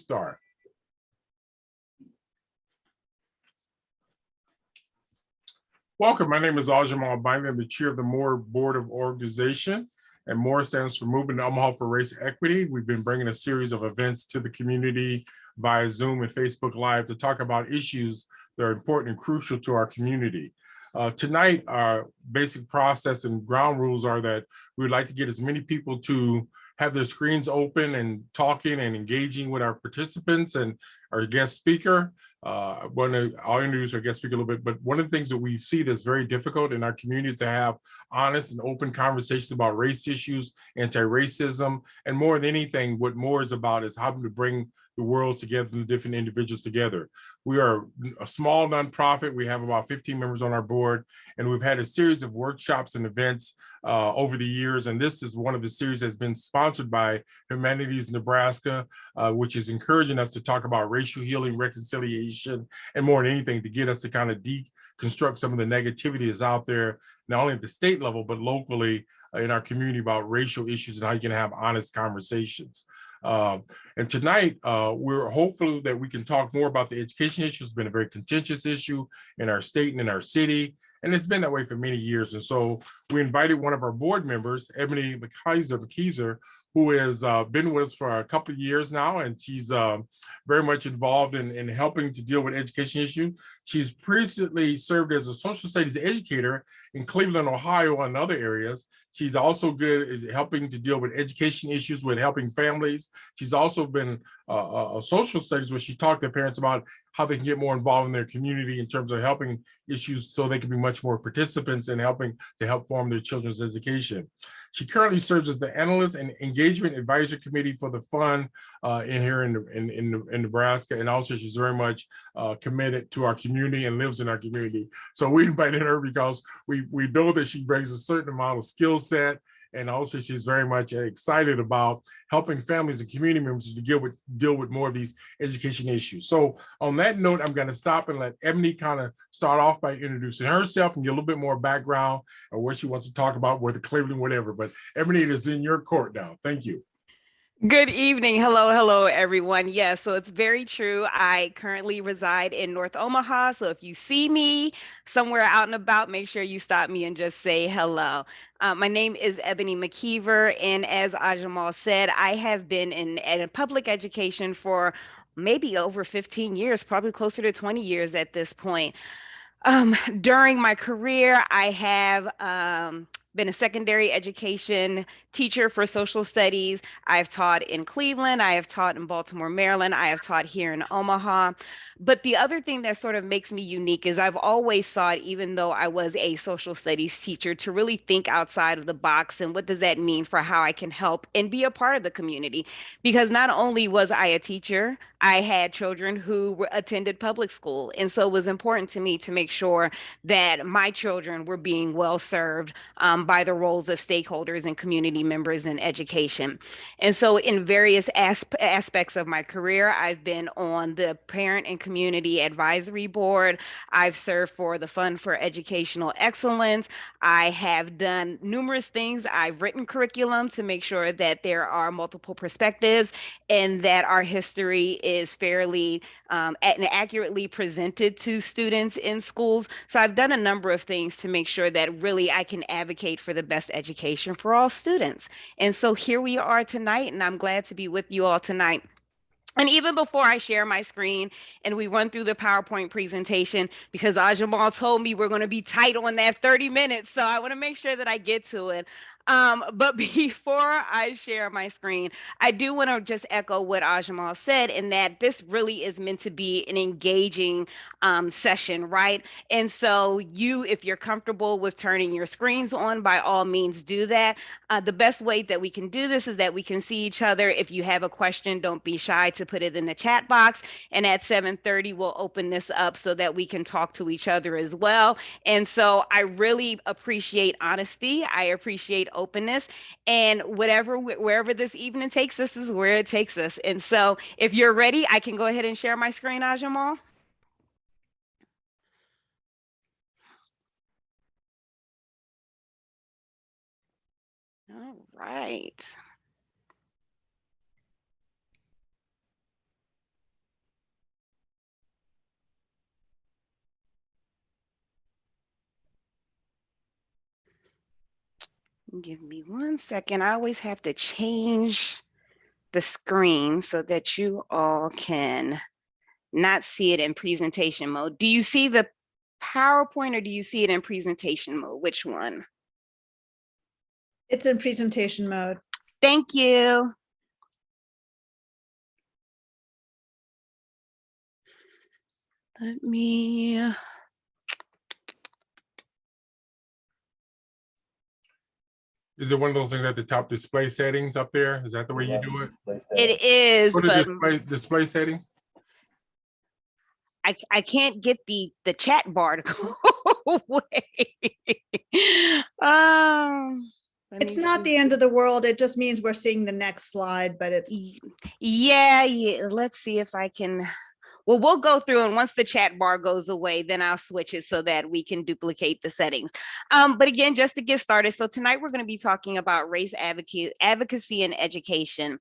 start. Welcome, my name is Ajamal Bynum. I'm the chair of the Moore Board of Organization, and Moore stands for Movement Omaha for Race Equity. We've been bringing a series of events to the community via Zoom and Facebook Live to talk about issues that are important and crucial to our community. Tonight, our basic process and ground rules are that we would like to get as many people to have their screens open and talking and engaging with our participants and our guest speaker. I'll introduce our guest speaker a little bit, but one of the things that we see that's very difficult in our community is to have honest and open conversations about race issues, anti-racism, and more than anything, what Moore is about is how to bring the worlds together and the different individuals together. We are a small nonprofit. We have about 15 members on our board, and we've had a series of workshops and events over the years. And this is one of the series that's been sponsored by Humanities Nebraska, which is encouraging us to talk about racial healing, reconciliation, and more than anything, to get us to kind of deconstruct some of the negativity that's out there, not only at the state level, but locally in our community about racial issues and how you can have honest conversations. And tonight, we're hopeful that we can talk more about the education issue. It's been a very contentious issue in our state and in our city, and it's been that way for many years. And so we invited one of our board members, Ebony McKiver, who has been with us for a couple of years now, and she's very much involved in helping to deal with education issues. She's previously served as a social studies educator in Cleveland, Ohio, and other areas. She's also good at helping to deal with education issues with helping families. She's also been a social studies where she talked to parents about how they can get more involved in their community in terms of helping issues so they can be much more participants in helping to help form their children's education. She currently serves as the Analyst and Engagement Advisory Committee for the fund in Nebraska, and also she's very much committed to our community and lives in our community. So we invited her because we know that she brings a certain amount of skill set, and also she's very much excited about helping families and community members to deal with more of these education issues. So on that note, I'm going to stop and let Ebony kind of start off by introducing herself and get a little bit more background on what she wants to talk about, whether Cleveland, whatever. But Ebony, it is in your court now. Thank you. Good evening. Hello, everyone. Yes, so it's very true. I currently reside in North Omaha. So if you see me somewhere out and about, make sure you stop me and just say hello. My name is Ebony McKiver, and as Ajamal said, I have been in public education for maybe over 15 years, probably closer to 20 years at this point. During my career, I have been a secondary education teacher for social studies. I've taught in Cleveland, I have taught in Baltimore, Maryland, I have taught here in Omaha. But the other thing that sort of makes me unique is I've always sought, even though I was a social studies teacher, to really think outside of the box and what does that mean for how I can help and be a part of the community. Because not only was I a teacher, I had children who attended public school. And so it was important to me to make sure that my children were being well served by the roles of stakeholders and community members in education. And so in various aspects of my career, I've been on the Parent and Community Advisory Board. I've served for the Fund for Educational Excellence. I have done numerous things. I've written curriculum to make sure that there are multiple perspectives and that our history is fairly and accurately presented to students in schools. So I've done a number of things to make sure that really I can advocate for the best education for all students. And so here we are tonight, and I'm glad to be with you all tonight. And even before I share my screen and we run through the PowerPoint presentation, because Ajamal told me we're going to be tight on that 30 minutes, so I want to make sure that I get to it. But before I share my screen, I do want to just echo what Ajamal said in that this really is meant to be an engaging session, right? And so if you're comfortable with turning your screens on, by all means do that. The best way that we can do this is that we can see each other. If you have a question, don't be shy to put it in the chat box. And at 7:30, we'll open this up so that we can talk to each other as well. And so I really appreciate honesty. I appreciate openness, and wherever this evening takes us is where it takes us. And so if you're ready, I can go ahead and share my screen, Ajamal. All right. Give me 1 second. I always have to change the screen so that you all can not see it in presentation mode. Do you see the PowerPoint or do you see it in presentation mode? Which one? It's in presentation mode. Thank you. Let me, Is it one of those things at the top, display settings up there? Is that the way you do it? it is, Go to but display settings. I can't get the chat bar to go away. Let It's me not see. the end of the world. It just means we're seeing the next slide, but it's Yeah, let's see if I can. Well, we'll go through, and once the chat bar goes away, then I'll switch it so that we can duplicate the settings. But again, just to get started, so tonight we're going to be talking about race advocacy and education.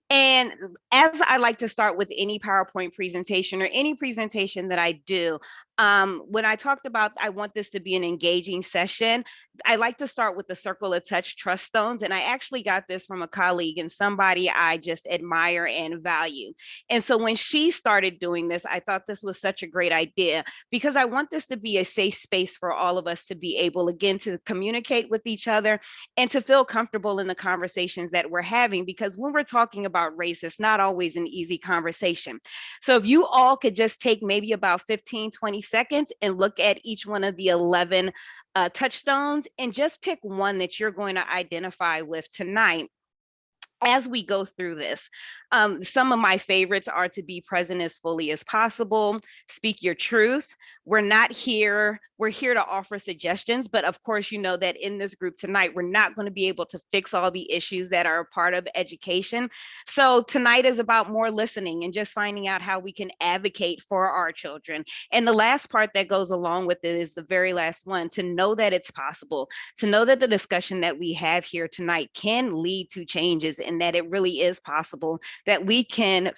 And as I like to start with any PowerPoint presentation or any presentation that I do, when I talked about I want this to be an engaging session, I like to start with the circle of touch trust stones. And I actually got this from a colleague and somebody I just admire and value. And so when she started doing this, I thought this was such a great idea because I want this to be a safe space for all of us to be able, again, to communicate with each other and to feel comfortable in the conversations that we're having. Because when we're talking about race, it's not always an easy conversation. So if you all could just take maybe about 15, 20 seconds and look at each one of the 11 touchstones and just pick one that you're going to identify with tonight as we go through this. Some of my favorites are to be present as fully as possible, speak your truth. We're here to offer suggestions, but of course, you know that in this group tonight, we're not going to be able to fix all the issues that are a part of education. So tonight is about more listening and just finding out how we can advocate for our children. And the last part that goes along with it is the very last one, to know that it's possible, to know that the discussion that we have here tonight can lead to changes and that it really is possible that we can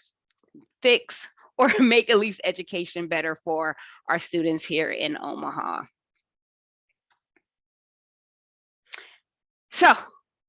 fix or make at least education better for our students here in Omaha. So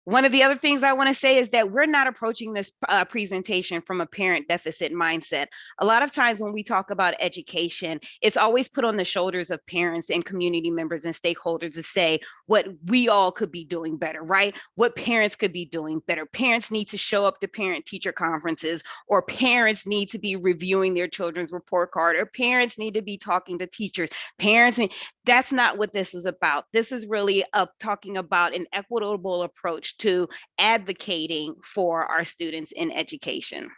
one of the other things I want to say is that we're not approaching this presentation from a parent deficit mindset. A lot of times when we talk about education, it's always put on the shoulders of parents and community members and stakeholders to say what we all could be doing better, right? What parents could be doing better. Parents need to show up to parent-teacher conferences, or parents need to be reviewing their children's report card, or parents need to be talking to teachers. That's not what this is about. This is really talking about an equitable approach to advocating for our students in education.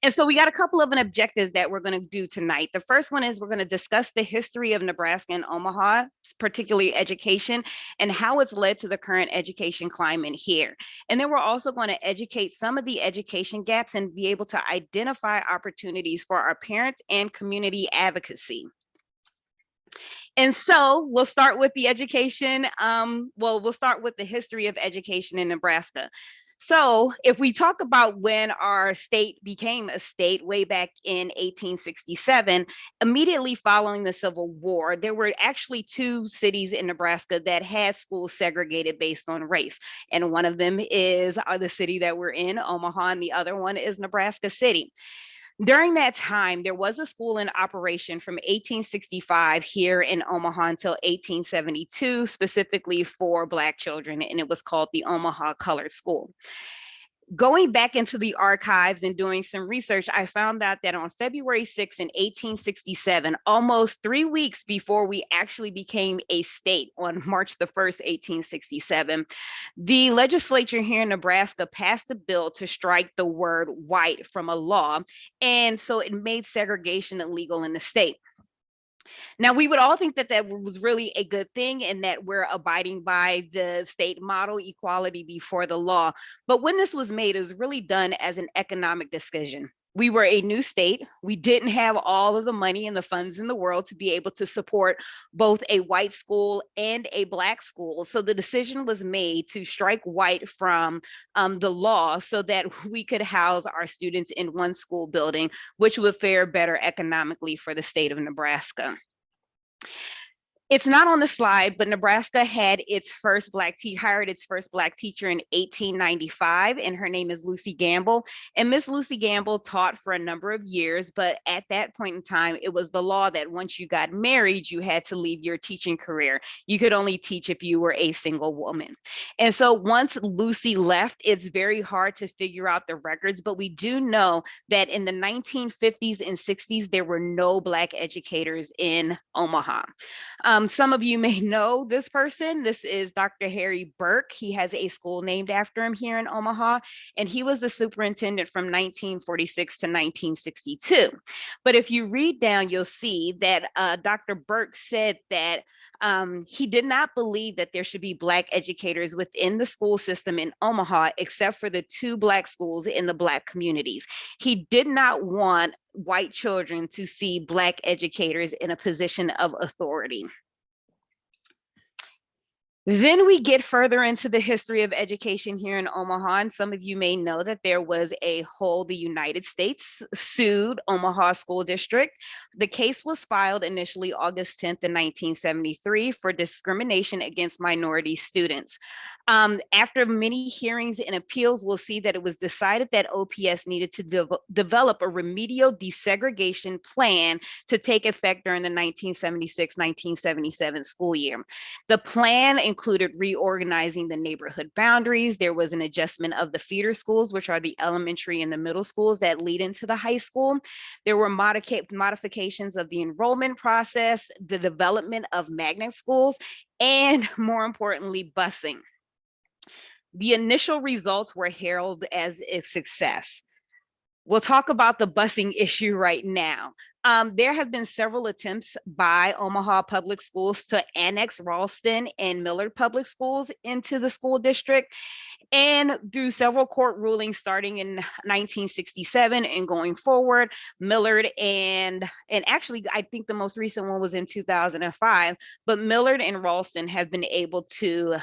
And so we got a couple of objectives that we're going to do tonight. The first one is we're going to discuss the history of Nebraska and Omaha, particularly education, and how it's led to the current education climate here. And then we're also going to educate some of the education gaps and be able to identify opportunities for our parents and community advocacy. And so we'll start with the education. We'll start with the history of education in Nebraska. So if we talk about when our state became a state way back in 1867, immediately following the Civil War, there were actually 2 cities in Nebraska that had schools segregated based on race. And one of them is the city that we're in, Omaha, and the other one is Nebraska City. During that time, there was a school in operation from 1865 here in Omaha until 1872, specifically for Black children, and it was called the Omaha Colored School. Going back into the archives and doing some research, I found out that on February 6th in 1867, almost 3 weeks before we actually became a state on March the 1st, 1867, the legislature here in Nebraska passed a bill to strike the word white from a law. And so it made segregation illegal in the state. Now, we would all think that that was really a good thing and that we're abiding by the state model, equality before the law. But when this was made, it was really done as an economic decision. We were a new state. We didn't have all of the money and the funds in the world to be able to support both a white school and a Black school. So the decision was made to strike white from the law so that we could house our students in one school building, which would fare better economically for the state of Nebraska. It's not on the slide, but Nebraska had its first hired its first Black teacher in 1895, and her name is Lucy Gamble. And Miss Lucy Gamble taught for a number of years, but at that point in time, it was the law that once you got married, you had to leave your teaching career. You could only teach if you were a single woman. And so once Lucy left, it's very hard to figure out the records, but we do know that in the 1950s and 60s, there were no Black educators in Omaha. Some of you may know this person. This is Dr. Harry Burke. He has a school named after him here in Omaha, and he was the superintendent from 1946 to 1962. But if you read down, you'll see that Dr. Burke said that he did not believe that there should be Black educators within the school system in Omaha, except for the 2 Black schools in the Black communities. He did not want white children to see Black educators in a position of authority. Then we get further into the history of education here in Omaha, and some of you may know that there was the United States sued Omaha School District. The case was filed initially August 10th in 1973 for discrimination against minority students. After many hearings and appeals, we'll see that it was decided that OPS needed to develop a remedial desegregation plan to take effect during the 1976-1977 school year. The plan included reorganizing the neighborhood boundaries. There was an adjustment of the feeder schools, which are the elementary and the middle schools that lead into the high school. There were modifications of the enrollment process, the development of magnet schools, and more importantly, busing. The initial results were heralded as a success. We'll talk about the busing issue right now. There have been several attempts by Omaha Public Schools to annex Ralston and Millard Public Schools into the school district. And through several court rulings starting in 1967 and going forward, Millard and actually, I think the most recent one was in 2005, but Millard and Ralston have been able to,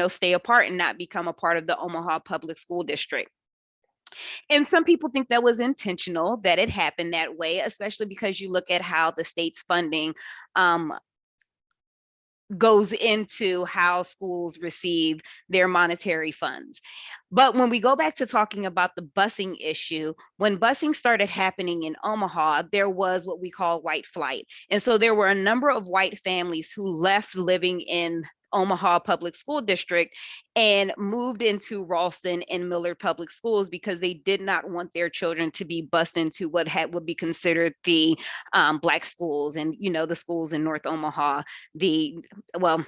stay apart and not become a part of the Omaha Public School District. And some people think that was intentional, that it happened that way, especially because you look at how the state's funding goes into how schools receive their monetary funds. But when we go back to talking about the busing issue, when busing started happening in Omaha, there was what we call white flight. And so there were a number of white families who left living in Omaha Public School District and moved into Ralston and Millard Public Schools because they did not want their children to be bused into what would be considered the Black schools, and the schools in North Omaha.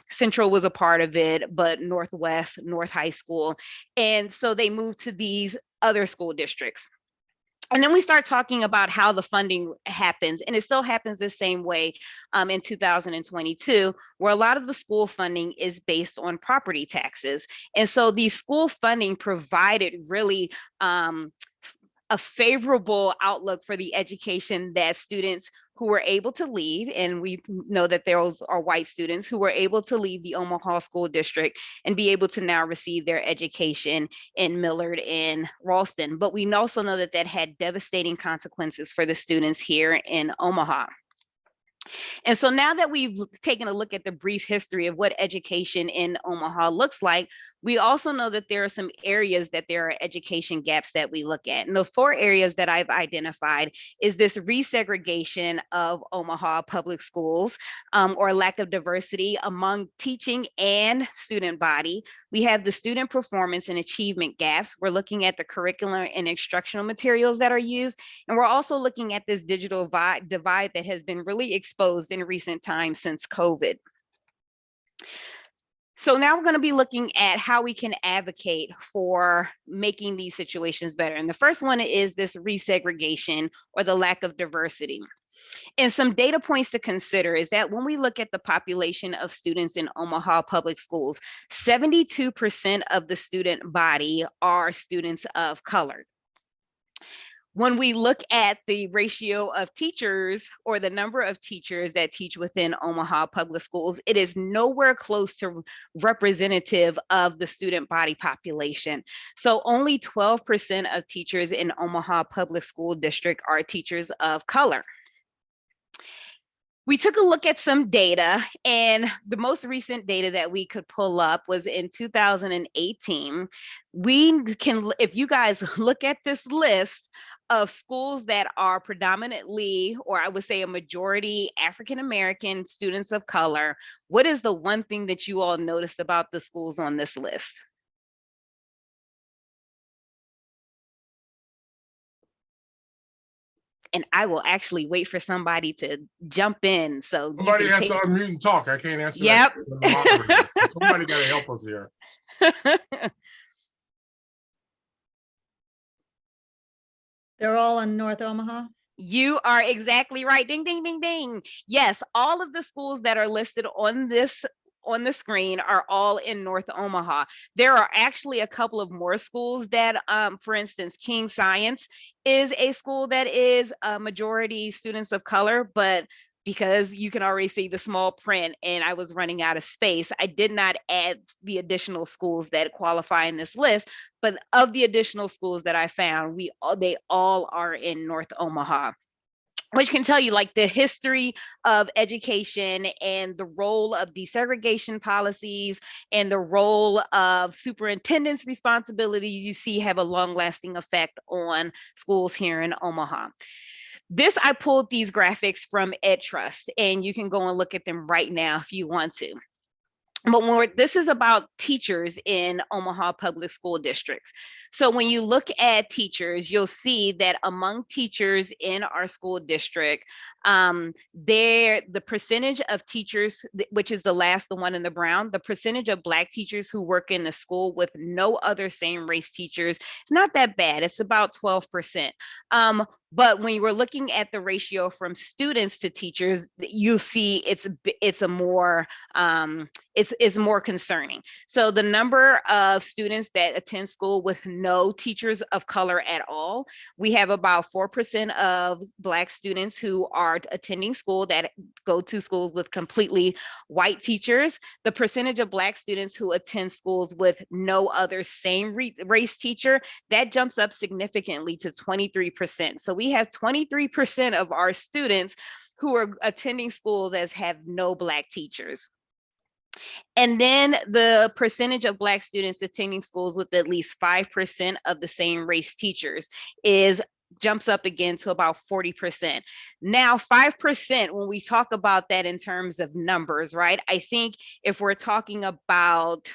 Central was a part of it, but Northwest, North High School, and so they moved to these other school districts. And then we start talking about how the funding happens, and it still happens the same way in 2022, where a lot of the school funding is based on property taxes. And so the school funding provided really a favorable outlook for the education that students who were able to leave, and we know that those are white students who were able to leave the Omaha School District and be able to now receive their education in Millard and Ralston. But we also know that that had devastating consequences for the students here in Omaha. And so now that we've taken a look at the brief history of what education in Omaha looks like, we also know that there are some areas that there are education gaps that we look at. And the 4 areas that I've identified is this resegregation of Omaha public schools, or lack of diversity among teaching and student body. We have the student performance and achievement gaps. We're looking at the curriculum and instructional materials that are used. And we're also looking at this digital divide that has been really exposed in recent times since COVID. So now we're going to be looking at how we can advocate for making these situations better. And the first one is this resegregation or the lack of diversity. And some data points to consider is that when we look at the population of students in Omaha Public Schools, 72% of the student body are students of color. When we look at the ratio of teachers or the number of teachers that teach within Omaha Public Schools, it is nowhere close to representative of the student body population. So only 12% of teachers in Omaha Public School District are teachers of color. we took a look at some data, and the most recent data that we could pull up was in 2018. We can, if you guys look at this list of schools that are predominantly, or I would say a majority African American students of color, what is the one thing that you all noticed about the schools on this list? And I will actually wait for somebody to jump in. So Somebody you has can to unmute and talk. I can't answer Yep. that. Somebody got to help us here. They're all in North Omaha. You are exactly right. Ding, ding, ding, ding. Yes, all of the schools that are listed on the screen are all in North Omaha. There are actually a couple of more schools that, for instance, King Science is a school that is a majority students of color, but because you can already see the small print and I was running out of space, I did not add the additional schools that qualify in this list. But of the additional schools that I found, they all are in North Omaha, which can tell you like the history of education and the role of desegregation policies and the role of superintendent's responsibilities you see have a long-lasting effect on schools here in Omaha. I pulled these graphics from EdTrust, and you can go and look at them right now if you want to. But this is about teachers in Omaha public school districts. So when you look at teachers, you'll see that among teachers in our school district, the percentage of teachers, which is the one in the brown, the percentage of Black teachers who work in the school with no other same race teachers, it's not that bad. It's about 12%. But when you were looking at the ratio from students to teachers, you see it's more concerning. So the number of students that attend school with no teachers of color at all, we have about 4% of Black students who are attending school that go to schools with completely white teachers. The percentage of Black students who attend schools with no other same race teacher, that jumps up significantly to 23%. So we have 23% of our students who are attending school that have no Black teachers. And then the percentage of Black students attending schools with at least 5% of the same race teachers jumps up again to about 40%. Now, 5%, when we talk about that in terms of numbers, right? I think if we're talking about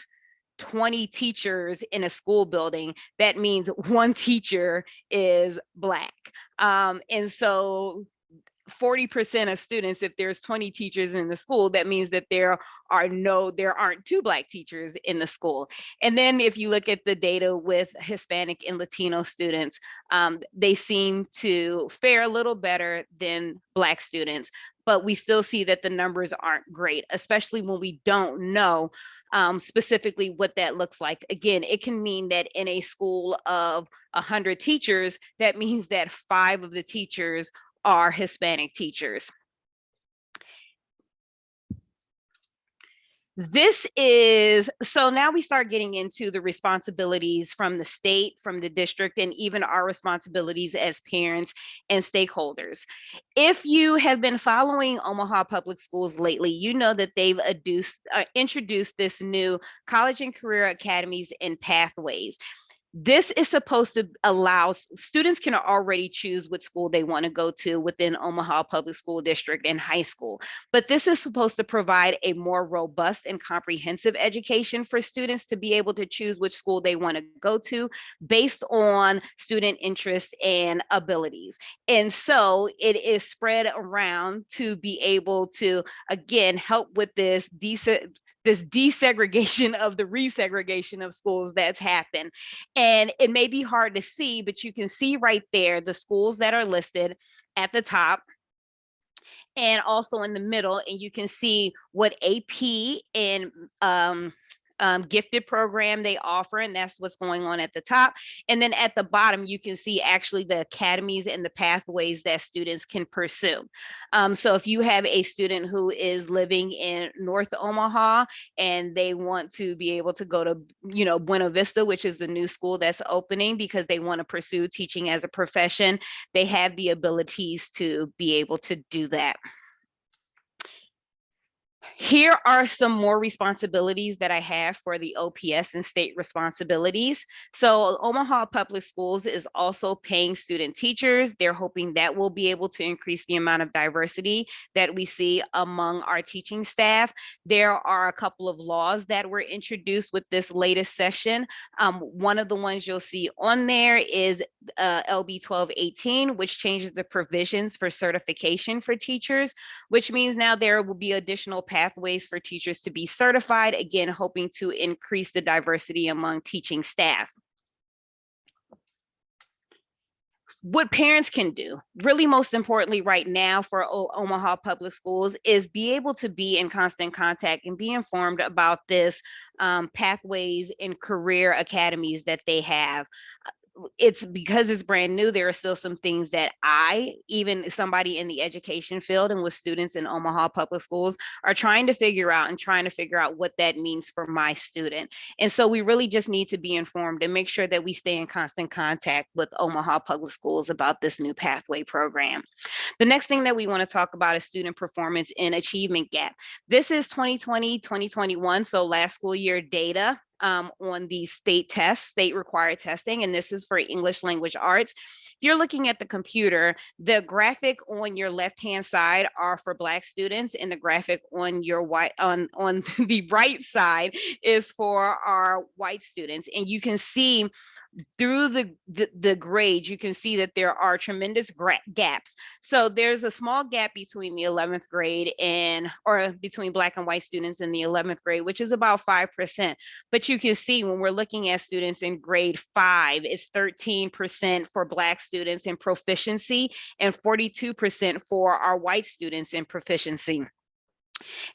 20 teachers in a school building, that means one teacher is Black. And so 40% of students, if there's 20 teachers in the school, that means that there aren't two Black teachers in the school. And then if you look at the data with Hispanic and Latino students, they seem to fare a little better than Black students, but we still see that the numbers aren't great, especially when we don't know specifically what that looks like. Again, it can mean that in a school of 100 teachers, that means that 5 of the teachers are Hispanic teachers. So now we start getting into the responsibilities from the state, from the district, and even our responsibilities as parents and stakeholders. If you have been following Omaha Public Schools lately, you know that they've introduced this new college and career academies and pathways. This is supposed to allow students can already choose what school they want to go to within Omaha Public School District and high school. But this is supposed to provide a more robust and comprehensive education for students to be able to choose which school they want to go to based on student interest and abilities. And so it is spread around to be able to, again, help with this desegregation of the resegregation of schools that's happened. And it may be hard to see, but you can see right there the schools that are listed at the top and also in the middle, and you can see what AP and gifted program they offer, and that's what's going on at the top. And then at the bottom, you can see actually the academies and the pathways that students can pursue. So if you have a student who is living in North Omaha and they want to be able to go to, Buena Vista, which is the new school that's opening because they want to pursue teaching as a profession, they have the abilities to be able to do that. Here are some more responsibilities that I have for the OPS and state responsibilities. So Omaha Public Schools is also paying student teachers. They're hoping that will be able to increase the amount of diversity that we see among our teaching staff. There are a couple of laws that were introduced with this latest session. One of the ones you'll see on there is LB 1218, which changes the provisions for certification for teachers, which means now there will be additional pathways for teachers to be certified, again, hoping to increase the diversity among teaching staff. What parents can do, really most importantly right now for Omaha Public Schools, is be able to be in constant contact and be informed about this pathways and career academies that they have. It's because it's brand new. There are still some things that even somebody in the education field and with students in Omaha Public Schools, are trying to figure out what that means for my student. And so we really just need to be informed and make sure that we stay in constant contact with Omaha Public Schools about this new pathway program. The next thing that we want to talk about is student performance and achievement gap. This is 2020, 2021, so last school year data on the state tests, state required testing, and this is for English language arts. If you're looking at the computer, the graphic on your left-hand side are for Black students, and the graphic on your on the right side is for our white students. And you can see through the grades, you can see that there are tremendous gaps. So there's a small gap between the 11th grade or between Black and white students in the 11th grade, which is about 5%. But you can see when we're looking at students in grade 5, it's 13% for Black students in proficiency and 42% for our white students in proficiency.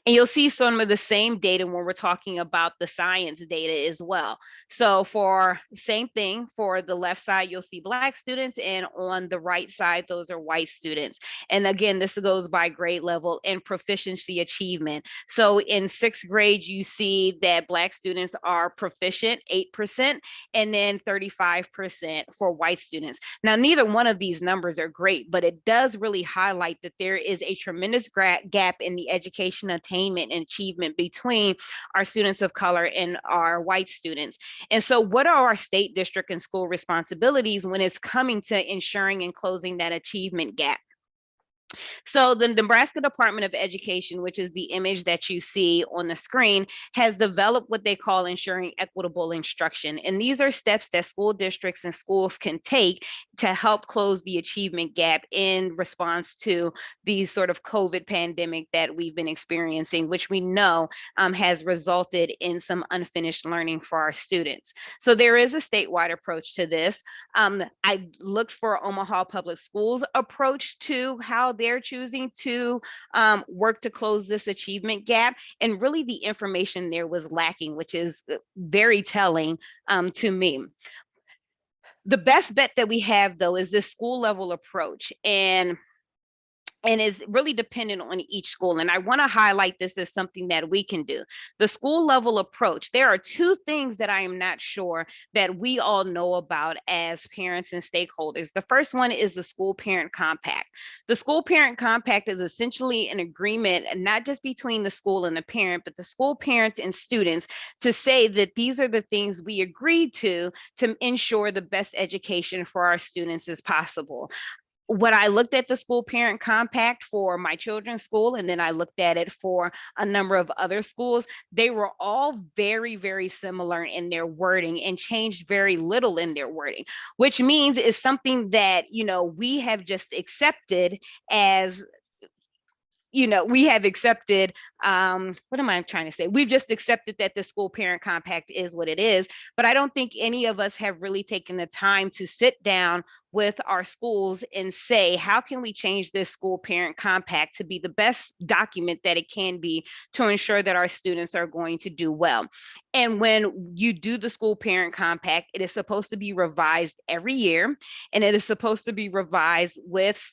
And you'll see some of the same data when we're talking about the science data as well. So for same thing, for the left side, you'll see Black students, and on the right side, those are white students. And again, this goes by grade level and proficiency achievement. So in 6th grade, you see that Black students are proficient, 8%, and then 35% for white students. Now, neither one of these numbers are great, but it does really highlight that there is a tremendous gap in the education attainment and achievement between our students of color and our white students. And so what are our state, district, and school responsibilities when it's coming to ensuring and closing that achievement gap? So the Nebraska Department of Education, which is the image that you see on the screen, has developed what they call ensuring equitable instruction. And these are steps that school districts and schools can take to help close the achievement gap in response to the sort of COVID pandemic that we've been experiencing, which we know has resulted in some unfinished learning for our students. So there is a statewide approach to this. I looked for Omaha Public Schools' approach to how they're choosing to work to close this achievement gap. And really the information there was lacking, which is very telling to me. The best bet that we have, though, is this school level approach. And is really dependent on each school. And I want to highlight this as something that we can do. The school level approach, there are two things that I am not sure that we all know about as parents and stakeholders. The first one is the school parent compact. The school parent compact is essentially an agreement, not just between the school and the parent, but the school parents and students, to say that these are the things we agreed to ensure the best education for our students as possible. When I looked at the school parent compact for my children's school, and then I looked at it for a number of other schools, they were all very, very similar in their wording and changed very little in their wording, which means it's something that, we have just accepted as we have accepted, what am I trying to say? We've just accepted that the school parent compact is what it is, but I don't think any of us have really taken the time to sit down with our schools and say, how can we change this school parent compact to be the best document that it can be to ensure that our students are going to do well? And when you do the school parent compact, it is supposed to be revised every year, and it is supposed to be revised with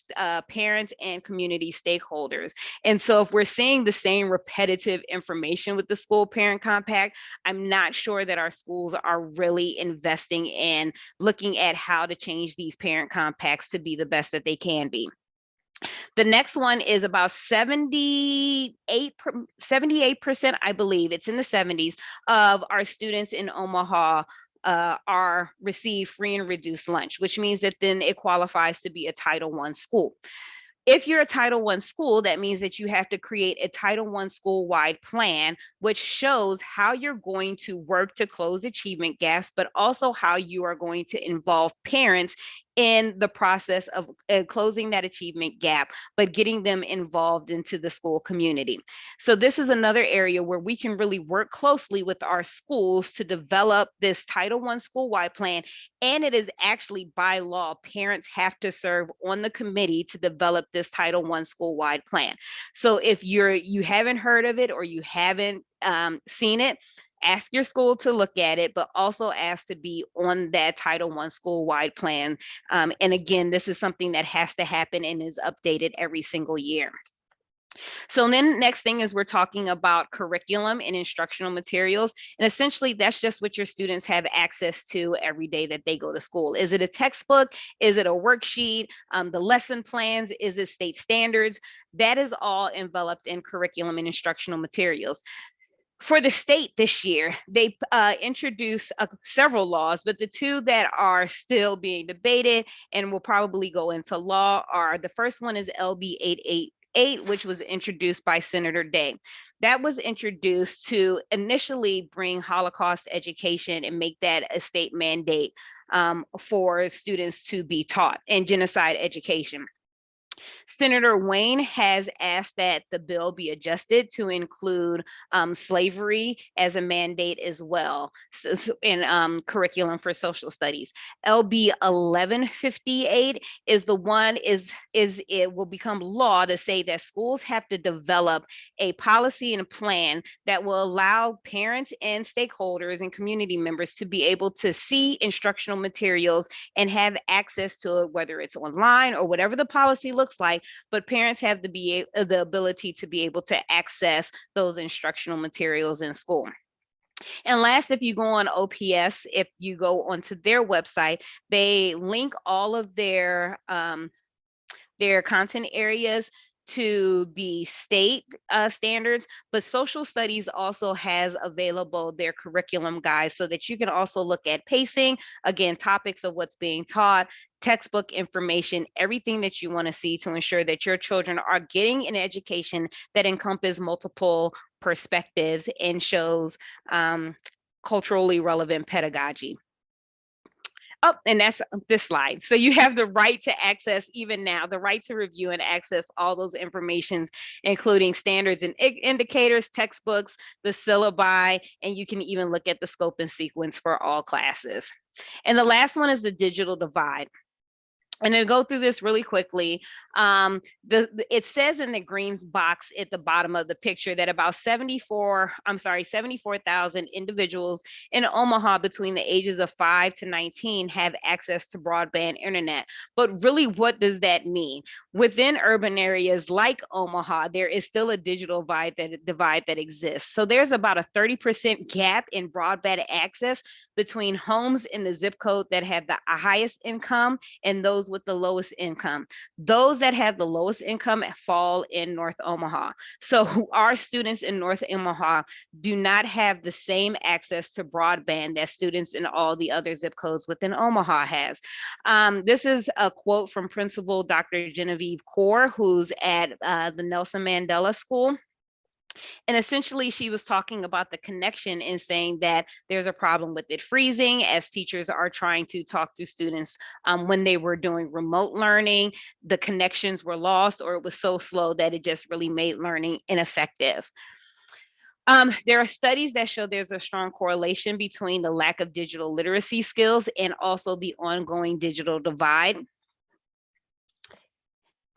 parents and community stakeholders. And so if we're seeing the same repetitive information with the school parent compact, I'm not sure that our schools are really investing in looking at how to change these parent compacts to be the best that they can be. The next one is about 78%, I believe, it's in the 70s, of our students in Omaha are receive free and reduced lunch, which means that then it qualifies to be a Title I school. If you're a Title I school, that means that you have to create a Title I school-wide plan, which shows how you're going to work to close achievement gaps, but also how you are going to involve parents in the process of closing that achievement gap, but getting them involved into the school community. So this is another area where we can really work closely with our schools to develop this Title I school-wide plan. And it is actually by law, parents have to serve on the committee to develop this Title I school-wide plan. So if you haven't heard of it or you haven't seen it, ask your school to look at it, but also ask to be on that Title I school-wide plan. And again, this is something that has to happen and is updated every single year. So then next thing is we're talking about curriculum and instructional materials. And essentially that's just what your students have access to every day that they go to school. Is it a textbook? Is it a worksheet? The lesson plans? Is it state standards? That is all enveloped in curriculum and instructional materials. For the state this year, they introduced several laws, but the two that are still being debated and will probably go into law are, the first one is LB 888, which was introduced by Senator Day. That was introduced to initially bring Holocaust education and make that a state mandate for students to be taught, and genocide education. Senator Wayne has asked that the bill be adjusted to include slavery as a mandate as well in curriculum for social studies. LB 1158 is the one it will become law to say that schools have to develop a policy and a plan that will allow parents and stakeholders and community members to be able to see instructional materials and have access to it, whether it's online or whatever the policy looks like, but parents have the ability to be able to access those instructional materials in school. And last, if you go on OPS, if you go onto their website, they link all of their content areas to the state standards, but social studies also has available their curriculum guides so that you can also look at pacing, again, topics of what's being taught, textbook information, everything that you want to see to ensure that your children are getting an education that encompasses multiple perspectives and shows culturally relevant pedagogy. Oh, and that's this slide. So you have the right to access, even now, the right to review and access all those informations, including standards and indicators, textbooks, the syllabi, and you can even look at the scope and sequence for all classes. And the last one is the digital divide. And to go through this really quickly, it says in the green box at the bottom of the picture that about 74,000 individuals in Omaha between the ages of 5 to 19 have access to broadband internet. But really, what does that mean? Within urban areas like Omaha, there is still a digital divide that exists. So there's about a 30% gap in broadband access between homes in the zip code that have the highest income and those with the lowest income. Those that have the lowest income fall in North Omaha. So our students in North Omaha do not have the same access to broadband that students in all the other zip codes within Omaha has. This is a quote from Principal Dr. Genevieve Kaur, who's at the Nelson Mandela School. And essentially, she was talking about the connection and saying that there's a problem with it freezing as teachers are trying to talk to students when they were doing remote learning. The connections were lost, or it was so slow that it just really made learning ineffective. There are studies that show there's a strong correlation between the lack of digital literacy skills and also the ongoing digital divide.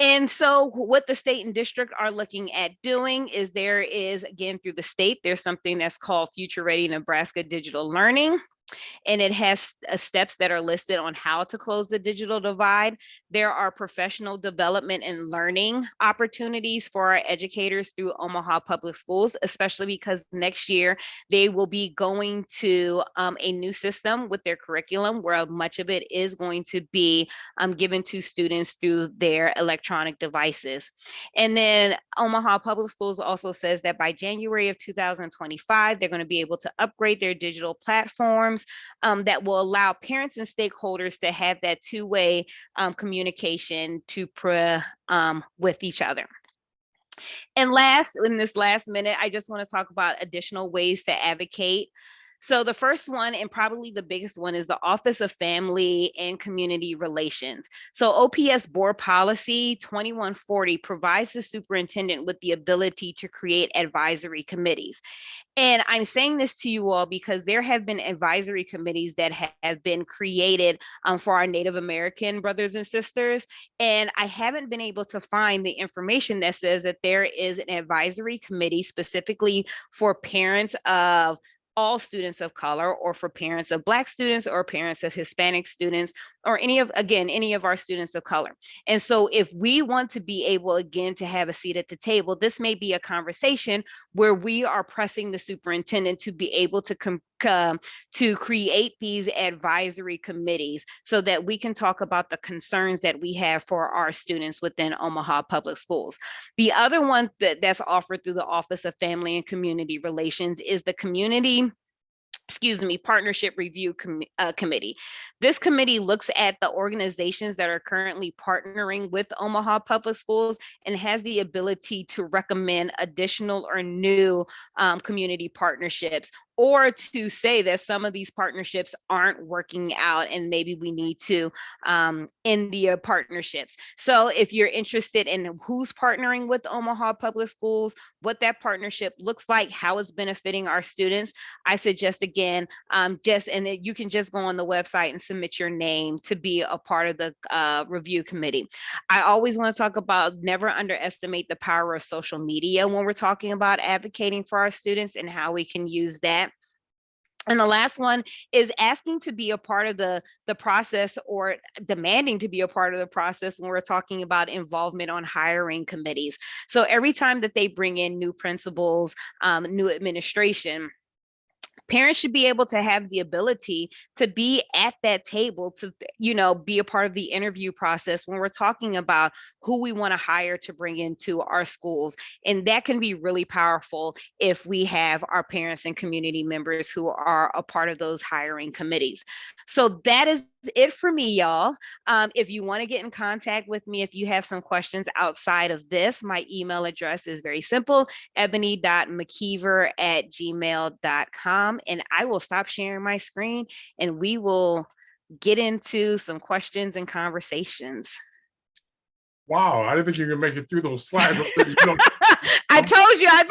And so what the state and district are looking at doing is there is, again, through the state, there's something that's called Future Ready Nebraska Digital Learning. and it has steps that are listed on how to close the digital divide. There are professional development and learning opportunities for our educators through Omaha Public Schools, especially because next year they will be going to a new system with their curriculum where much of it is going to be given to students through their electronic devices. And then Omaha Public Schools also says that by January of 2025, they're going to be able to upgrade their digital platforms that will allow parents and stakeholders to have that two-way communication with each other. And last, in this last minute, I just want to talk about additional ways to advocate. So the first one, and probably the biggest one, is the Office of Family and Community Relations. So OPS Board Policy 2140 provides the superintendent with the ability to create advisory committees. And I'm saying this to you all because there have been advisory committees that have been created for our Native American brothers and sisters. And I haven't been able to find the information that says that there is an advisory committee specifically for parents of all students of color, or for parents of Black students, or parents of Hispanic students, or any of our students of color. And so if we want to be able, again, to have a seat at the table, this may be a conversation where we are pressing the superintendent to be able to create these advisory committees so that we can talk about the concerns that we have for our students within Omaha Public Schools. The other one that's offered through the Office of Family and Community Relations is the Partnership Review Committee. This committee looks at the organizations that are currently partnering with Omaha Public Schools and has the ability to recommend additional or new community partnerships, or to say that some of these partnerships aren't working out and maybe we need to end the partnerships. So if you're interested in who's partnering with Omaha Public Schools, what that partnership looks like, how it's benefiting our students, I suggest, again, you can just go on the website and submit your name to be a part of the review committee. I always want to talk about never underestimate the power of social media when we're talking about advocating for our students and how we can use that. And the last one is asking to be a part of the process, or demanding to be a part of the process when we're talking about involvement on hiring committees. So every time that they bring in new principals, new administration, parents should be able to have the ability to be at that table, to be a part of the interview process when we're talking about who we want to hire to bring into our schools. And that can be really powerful if we have our parents and community members who are a part of those hiring committees. So that is it for me, y'all. If you want to get in contact with me, if you have some questions outside of this, my email address is very simple: ebony.mckeever@gmail.com. And I will stop sharing my screen and we will get into some questions and conversations. Wow, I didn't think you were gonna make it through those slides. I told you, I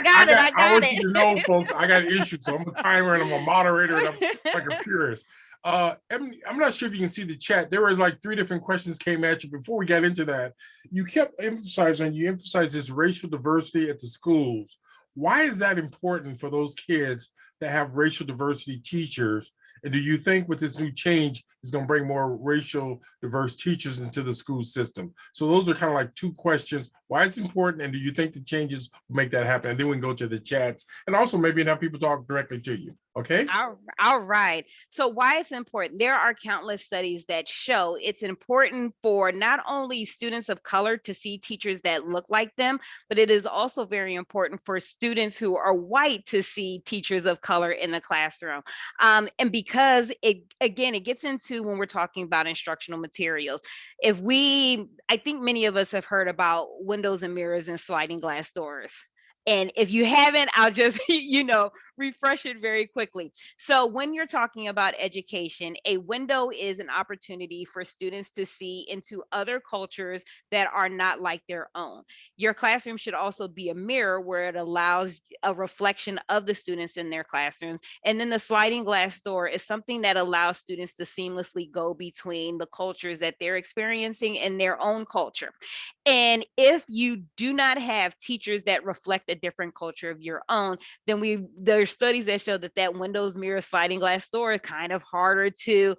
got it. I want you to know, folks, I got issues. So I'm a timer and I'm a moderator and I'm like a purist. Ebony, I'm not sure if you can see the chat. There were like 3 different questions came at you before we got into that. You kept emphasizing, this racial diversity at the schools. Why is that important for those kids that have racial diversity teachers? And do you think with this new change, it's going to bring more racial diverse teachers into the school system? So those are kind of like 2 questions. Why it's important, and do you think the changes will make that happen? And then we can go to the chats and also maybe have people talk directly to you. Okay. All right. So why it's important? There are countless studies that show it's important for not only students of color to see teachers that look like them, but it is also very important for students who are white to see teachers of color in the classroom. And because it gets into when we're talking about instructional materials. I think many of us have heard about windows and mirrors and sliding glass doors. And if you haven't, I'll just, refresh it very quickly. So when you're talking about education, a window is an opportunity for students to see into other cultures that are not like their own. Your classroom should also be a mirror where it allows a reflection of the students in their classrooms. And then the sliding glass door is something that allows students to seamlessly go between the cultures that they're experiencing in their own culture. And if you do not have teachers that reflect a different culture of your own, then there's studies that show that windows, mirror, sliding glass door is kind of harder to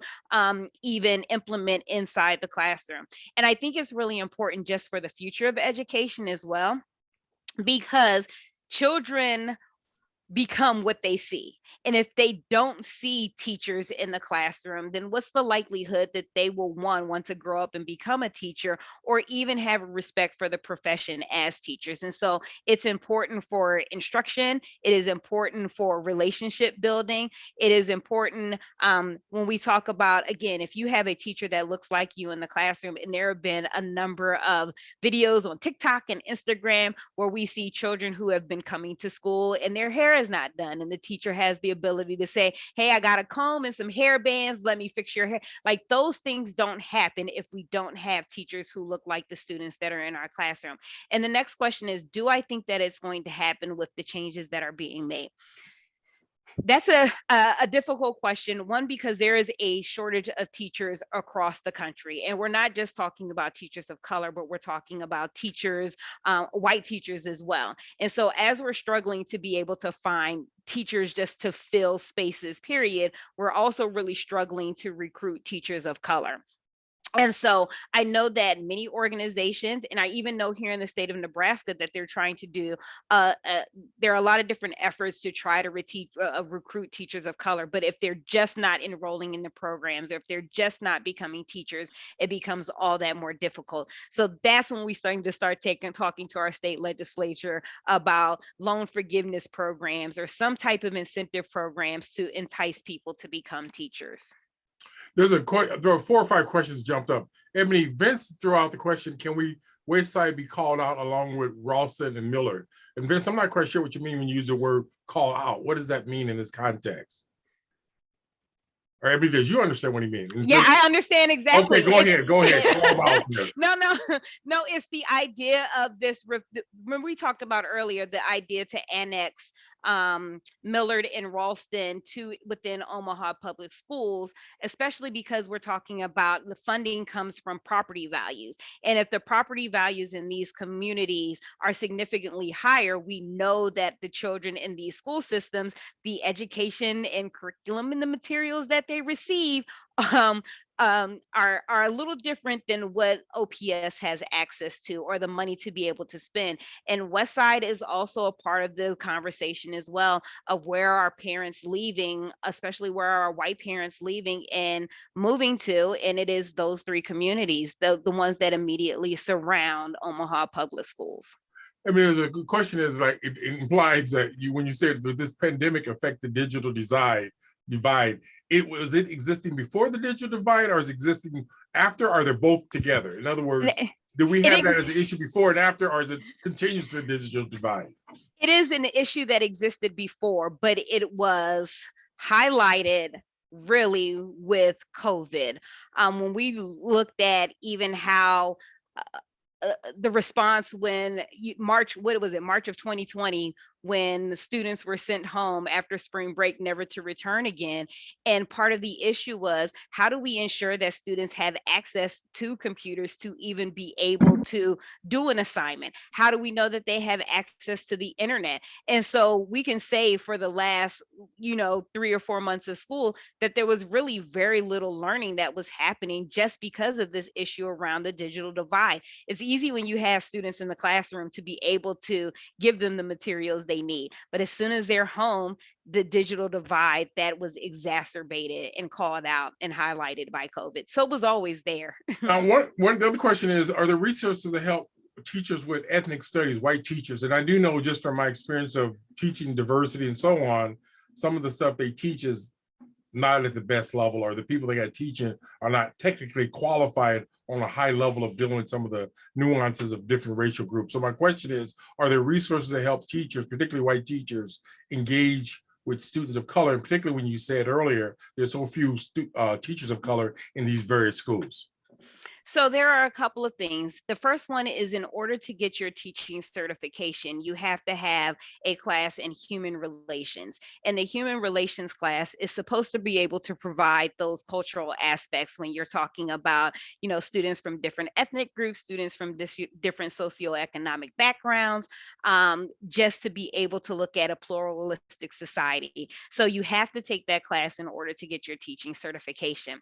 even implement inside the classroom. And I think it's really important just for the future of education as well, because children become what they see. And if they don't see teachers in the classroom, then what's the likelihood that they will want to grow up and become a teacher, or even have a respect for the profession as teachers? And so it's important for instruction. It is important for relationship building. It is important when we talk about, again, if you have a teacher that looks like you in the classroom, and there have been a number of videos on TikTok and Instagram where we see children who have been coming to school and their hair is not done, and the teacher has the ability to say, hey, I got a comb and some hair bands, let me fix your hair. Like, those things don't happen if we don't have teachers who look like the students that are in our classroom. And the next question is, do I think that it's going to happen with the changes that are being made? That's a difficult question. One, because there is a shortage of teachers across the country. And we're not just talking about teachers of color, but we're talking about teachers, white teachers as well. And so as we're struggling to be able to find teachers just to fill spaces, period, we're also really struggling to recruit teachers of color. And so I know that many organizations, and I even know here in the state of Nebraska, that they're trying to do, there are a lot of different efforts to try to recruit teachers of color. But if they're just not enrolling in the programs, or if they're just not becoming teachers, it becomes all that more difficult. So that's when we starting to talking to our state legislature about loan forgiveness programs or some type of incentive programs to entice people to become teachers. There are 4 or 5 questions jumped up. Ebony, Vince threw out the question, can West Side be called out along with Ralston and Millard? And Vince, I'm not quite sure what you mean when you use the word call out. What does that mean in this context? Or Ebony, does you understand what he means? Yeah, I understand exactly. Okay, go ahead. No, it's the idea of this. Remember we talked about earlier, the idea to annex Millard and Ralston within Omaha Public Schools, especially because we're talking about the funding comes from property values. And if the property values in these communities are significantly higher, we know that the children in these school systems, the education and curriculum and the materials that they receive are a little different than what OPS has access to, or the money to be able to spend. And West Side is also a part of the conversation as well, of where are parents leaving, especially where are white parents leaving and moving to. And it is those 3 communities, the ones that immediately surround Omaha Public Schools. I mean, there's a good question is, like, it implies that when you said that this pandemic affect the digital divide, was it existing before the digital divide, or is it existing after? Are they both together? In other words, do we have that as an issue before and after, or is it continuous to the digital divide? It is an issue that existed before, but it was highlighted really with COVID. When we looked at even how the response when March of 2020, when the students were sent home after spring break, never to return again. And part of the issue was, how do we ensure that students have access to computers to even be able to do an assignment? How do we know that they have access to the internet? And so we can say for the last, 3 or 4 months of school, that there was really very little learning that was happening just because of this issue around the digital divide. It's easy when you have students in the classroom to be able to give them the materials they need. But as soon as they're home, the digital divide that was exacerbated and called out and highlighted by COVID. So it was always there. Now, the other question is, are there resources to help teachers with ethnic studies, white teachers? And I do know, just from my experience of teaching diversity and so on, some of the stuff they teach is not at the best level, or the people they got teaching are not technically qualified on a high level of dealing with some of the nuances of different racial groups. So my question is, are there resources to help teachers, particularly white teachers, engage with students of color, and particularly when you said earlier, there's so few teachers of color in these various schools? So there are a couple of things. The first one is, in order to get your teaching certification, you have to have a class in human relations. And the human relations class is supposed to be able to provide those cultural aspects when you're talking about, students from different ethnic groups, students from different socioeconomic backgrounds, just to be able to look at a pluralistic society. So you have to take that class in order to get your teaching certification.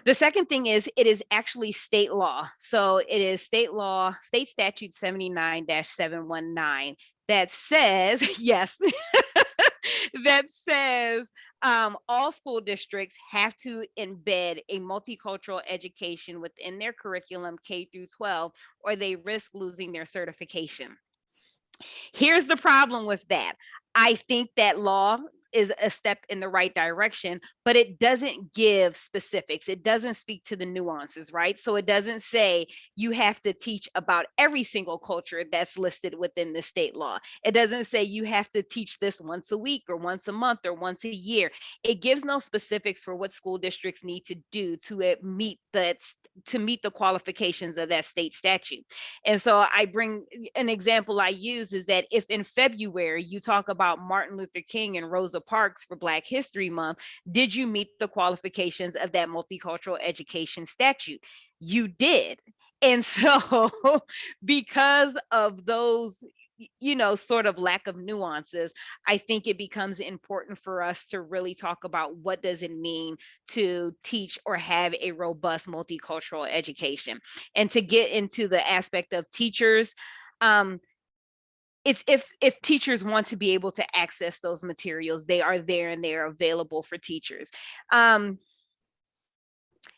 The second thing is, it is actually state law. So it is state law, state statute 79-719 that says, yes, that says all school districts have to embed a multicultural education within their curriculum K through 12, or they risk losing their certification. Here's the problem with that. I think that law is a step in the right direction, but it doesn't give specifics. It doesn't speak to the nuances, right? So it doesn't say you have to teach about every single culture that's listed within the state law. It doesn't say you have to teach this once a week or once a month or once a year. It gives no specifics for what school districts need to do to meet the qualifications of that state statute. And so I bring an example I use is that if in February you talk about Martin Luther King and Rosa Parks for Black History Month, did you meet the qualifications of that multicultural education statute? You did. And so because of those, sort of lack of nuances, I think it becomes important for us to really talk about what does it mean to teach or have a robust multicultural education. And to get into the aspect of teachers, it's if teachers want to be able to access those materials, they are there and they are available for teachers.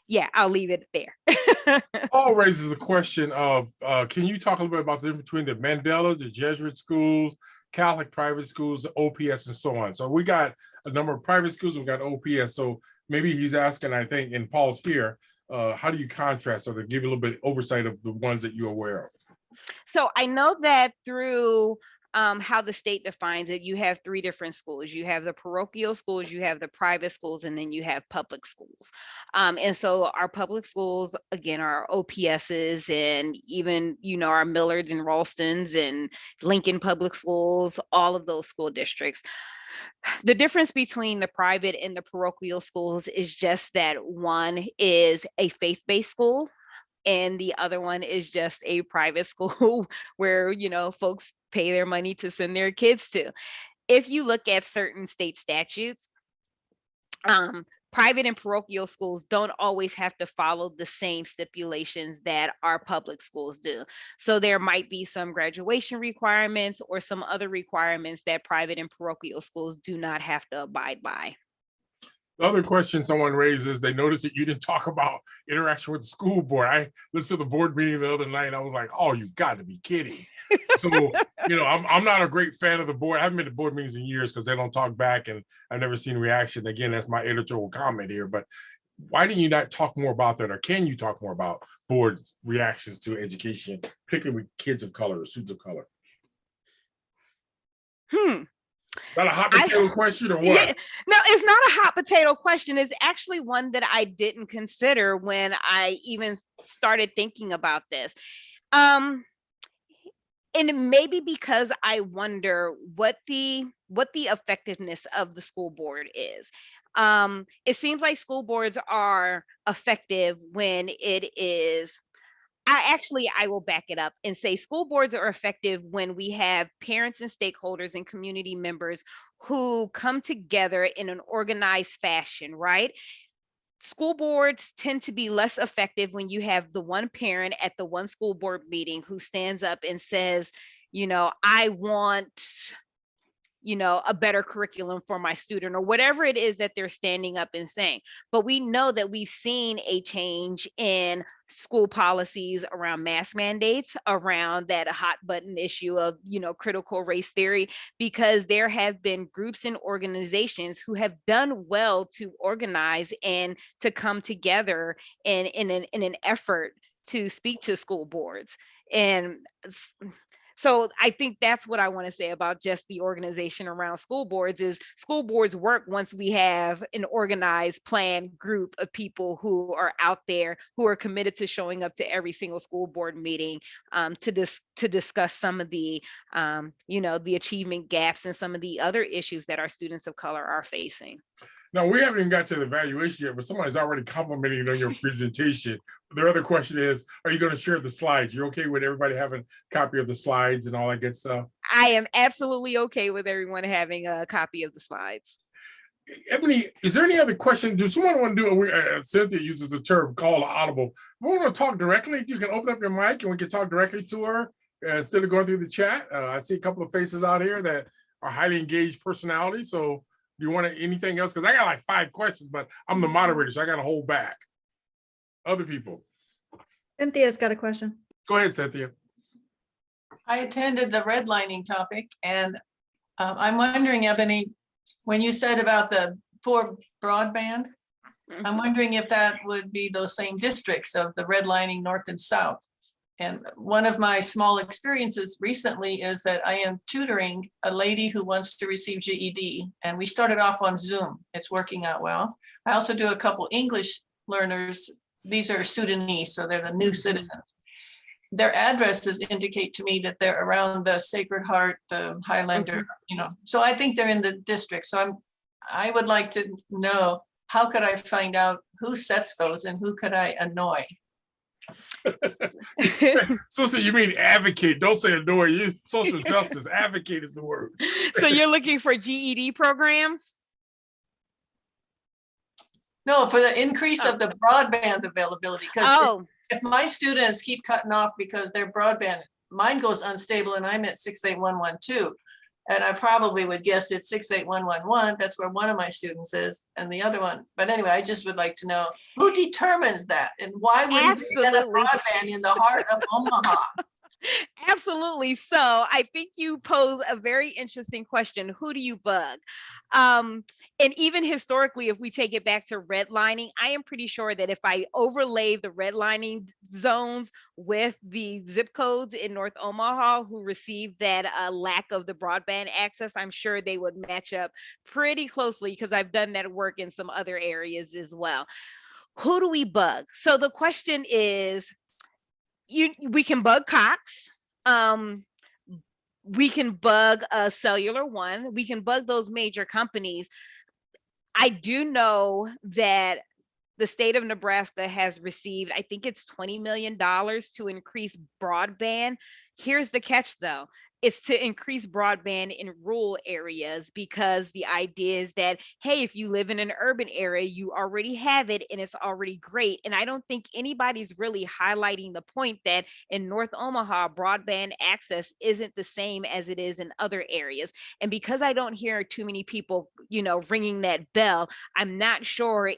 Yeah, I'll leave it there. All raises a question of, can you talk a little bit about the difference between the Mandela, the Jesuit schools, Catholic private schools, OPS, and so on? So we got a number of private schools, we got OPS. So maybe he's asking, I think, and Paul's here, how do you contrast, or to give you a little bit of oversight of the ones that you're aware of? So I know that through how the state defines it, you have three different schools. You have the parochial schools, you have the private schools, and then you have public schools. And so our public schools, again, are OPSs, and even, our Millards and Ralstons and Lincoln Public Schools, all of those school districts. The difference between the private and the parochial schools is just that one is a faith-based school, and the other one is just a private school where folks pay their money to send their kids to. If you look at certain state statutes, private and parochial schools don't always have to follow the same stipulations that our public schools do. So there might be some graduation requirements or some other requirements that private and parochial schools do not have to abide by. The other question someone raised is, they noticed that you didn't talk about interaction with the school board. I listened to the board meeting the other night and I was like, oh, you've got to be kidding. So, I'm not a great fan of the board. I haven't been to board meetings in years because they don't talk back, and I've never seen reaction. Again, that's my editorial comment here, but why didn't you not talk more about that? Or can you talk more about board reactions to education, particularly with kids of color or students of color? Is that a hot potato question or what? Yeah, no, it's not a hot potato question. It's actually one that I didn't consider when I even started thinking about this. And maybe because I wonder what the effectiveness of the school board is. It seems like school boards are effective when it is. I will back it up and say school boards are effective when we have parents and stakeholders and community members who come together in an organized fashion, right? School boards tend to be less effective when you have the one parent at the one school board meeting who stands up and says, I want a better curriculum for my student, or whatever it is that they're standing up and saying. But we know that we've seen a change in school policies around mask mandates, around that hot button issue of, critical race theory, because there have been groups and organizations who have done well to organize and to come together in an effort to speak to school boards. And So I think that's what I want to say about just the organization around school boards is school boards work once we have an organized, planned group of people who are out there, who are committed to showing up to every single school board meeting to discuss some of the, the achievement gaps and some of the other issues that our students of color are facing. Now, we haven't even got to the evaluation yet, but somebody's already complimenting you on your presentation. Their other question is, are you going to share the slides? You're okay with everybody having a copy of the slides and all that good stuff? I am absolutely okay with everyone having a copy of the slides. Ebony, is there any other question? Does someone want to do Cynthia uses the term call audible. We want to talk directly. You can open up your mic and we can talk directly to her instead of going through the chat. I see a couple of faces out here that are highly engaged personalities. So do you want anything else? Because I got like 5 questions, but I'm the moderator, so I got to hold back. Other people. Cynthia's got a question. Go ahead, Cynthia. I attended the redlining topic, and I'm wondering, Ebony, when you said about the poor broadband, I'm wondering if that would be those same districts of the redlining north and south. And one of my small experiences recently is that I am tutoring a lady who wants to receive GED, and we started off on Zoom. It's working out well. I also do a couple English learners. These are Sudanese, so they're the new citizens. Their addresses indicate to me that they're around the Sacred Heart, the Highlander, so I think they're in the district. So I would like to know, how could I find out who sets those and who could I annoy? So you mean advocate? Don't say annoy. You social justice advocate is the word. So you're looking for GED programs? No, for the increase of the broadband availability. Because if my students keep cutting off because their broadband, mine goes unstable and I'm at 68112. And I probably would guess it's 68111. That's where one of my students is and the other one. But anyway, I just would like to know who determines that and why wouldn't we get a broadband in the heart of Omaha? Absolutely. So I think you pose a very interesting question. Who do you bug? And even historically, if we take it back to redlining, I am pretty sure that if I overlay the redlining zones with the zip codes in North Omaha who received that lack of the broadband access, I'm sure they would match up pretty closely because I've done that work in some other areas as well. Who do we bug? So the question is, we can bug Cox. We can bug Cellular One. We can bug those major companies. I do know that the state of Nebraska has received, I think it's $20 million to increase broadband. Here's the catch though. It's to increase broadband in rural areas because the idea is that, hey, if you live in an urban area, you already have it and it's already great. And I don't think anybody's really highlighting the point that in North Omaha, broadband access isn't the same as it is in other areas. And because I don't hear too many people, ringing that bell, I'm not sure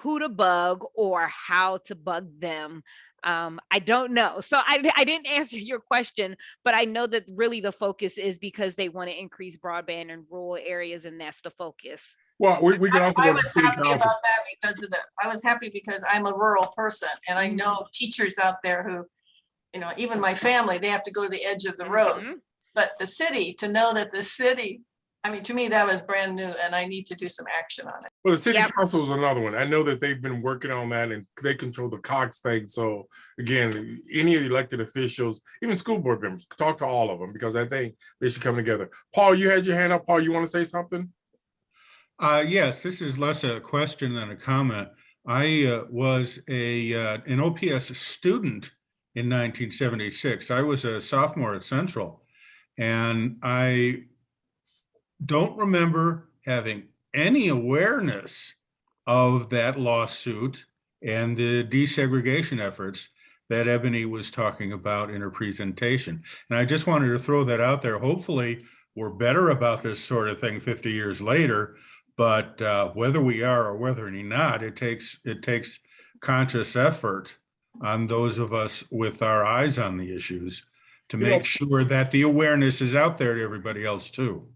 who to bug or how to bug them. I don't know. So I didn't answer your question, but I know that really the focus is because they want to increase broadband in rural areas, and that's the focus. Well, we can also I go to was city happy council. about that because I was happy because I'm a rural person and I know teachers out there who, even my family, they have to go to the edge of the road. But the city, to know that the city, to me, that was brand new and I need to do some action on it. Well, the city council is another one. I know that they've been working on that and they control the Cox thing. So again, any elected officials, even school board members, talk to all of them because I think they should come together. Paul, you had your hand up. Paul, you want to say something? Yes, this is less a question than a comment. I was an OPS student in 1976. I was a sophomore at Central, and I don't remember having any awareness of that lawsuit and the desegregation efforts that Ebony was talking about in her presentation. And I just wanted to throw that out there. Hopefully we're better about this sort of thing 50 years later, but whether we are or whether or not, it takes conscious effort on those of us with our eyes on the issues to make sure that the awareness is out there to everybody else too.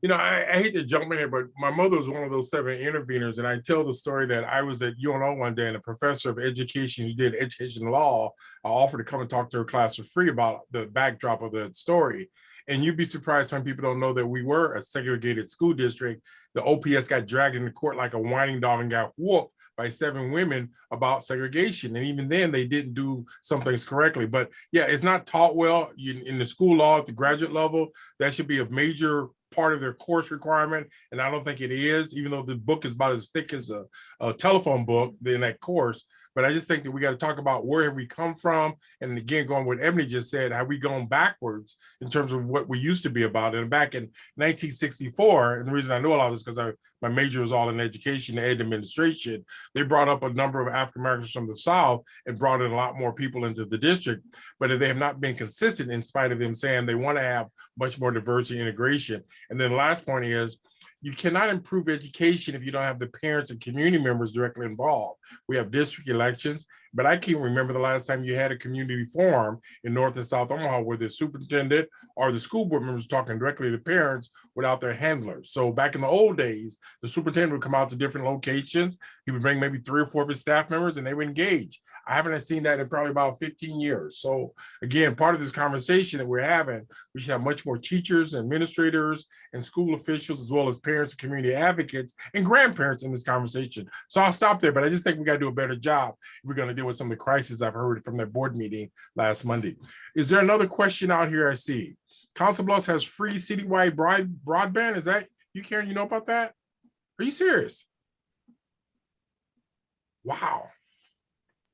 I hate to jump in here, but my mother was one of those 7 interveners, and I tell the story that I was at UNO one day, and a professor of education who did education law offered to come and talk to her class for free about the backdrop of the story. And you'd be surprised some people don't know that we were a segregated school district. The OPS got dragged into court like a whining dog and got whooped by 7 women about segregation. And even then they didn't do some things correctly. But yeah, it's not taught well in the school law at the graduate level. That should be a major part of their course requirement. And I don't think it is, even though the book is about as thick as a telephone book in that course. But I just think that we got to talk about where have we come from. And again, going with what Ebony just said, have we gone backwards in terms of what we used to be about? And back in 1964, and the reason I know a lot of this because my major was all in education and administration, they brought up a number of African Americans from the South and brought in a lot more people into the district, but they have not been consistent in spite of them saying they want to have much more diversity and integration. And then the last point is, you cannot improve education if you don't have the parents and community members directly involved. We have district elections, but I can't remember the last time you had a community forum in North and South Omaha where the superintendent or the school board members talking directly to parents without their handlers. So back in the old days, the superintendent would come out to different locations. He would bring maybe 3 or 4 of his staff members and they would engage. I haven't seen that in probably about 15 years. So again, part of this conversation that we're having, we should have much more teachers, administrators, and school officials, as well as parents and community advocates and grandparents in this conversation. So I'll stop there, but I just think we got to do a better job if we're going to deal with some of the crises I've heard from that board meeting last Monday. Is there another question out here I see? Council Bluffs has free citywide broadband. Is that you, Karen? You know about that? Are you serious? Wow.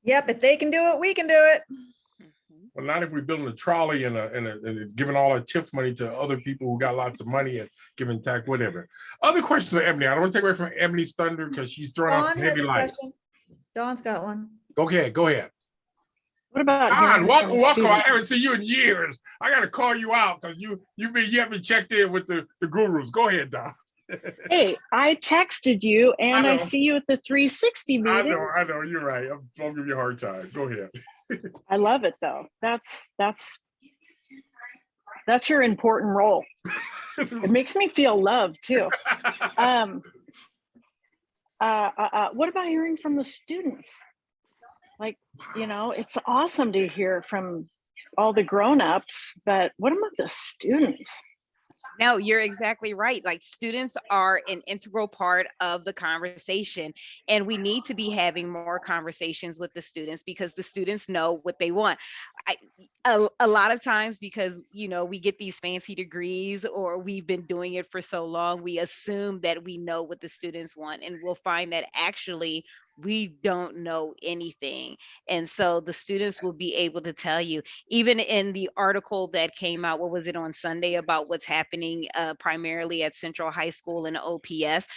Yep, if they can do it, we can do it. Well, not if we're building a trolley and giving all our TIF money to other people who got lots of money and giving tax, whatever. Other questions for Ebony. I don't want to take away from Ebony's thunder because she's throwing out some Dawn has heavy a light. question. Dawn's got one. Okay, go ahead. What about Don, hearing welcome, from welcome. I students? haven't seen you in years. I got to call you out because you haven't checked in with the gurus. Go ahead, Don. Hey, I texted you and I I know. see you at the 360 meetings. I know. You're right. I'm giving you a hard time. Go ahead. I love it though. That's your important role. It makes me feel loved too. What about hearing from the students? Like, it's awesome to hear from all the grown-ups, but what about the students? No, you're exactly right. Like students are an integral part of the conversation, and we need to be having more conversations with the students because the students know what they want. A lot of times because, we get these fancy degrees or we've been doing it for so long, we assume that we know what the students want, and we'll find that actually we don't know anything. And so the students will be able to tell you, even in the article that came out, what was it, on Sunday, about what's happening primarily at Central High School and OPS.